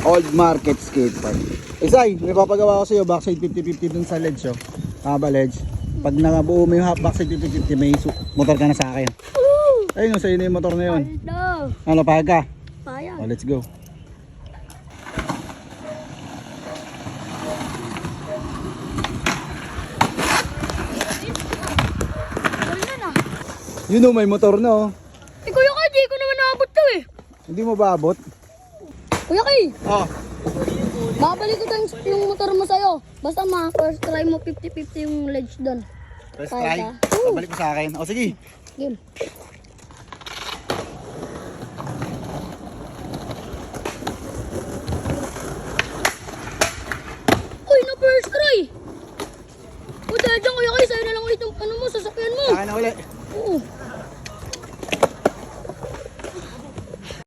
Old Market Skate Park. Isay, may papagawa ko sa'yo, backside 50-50 dun sa ledge, oh. Haba ledge. Pag nakabuo mo yung backside 50-50, may motor ka na sa akin. Ayun, sa'yo na yung motor na yun. Ano, pahag ka? Payag. Oh, let's go. Wala na. Yun o, may motor na, oh. Eh, Kuya Kay, di ko naman naabot to eh. Hindi mo ba abot? Kuya Kay, Oh. babalik ko yung motor mo sa'yo. Basta first try mo 50-50 yung ledge doon. First Kaya try. ka? Babalik mo sa akin. O, sige. Game.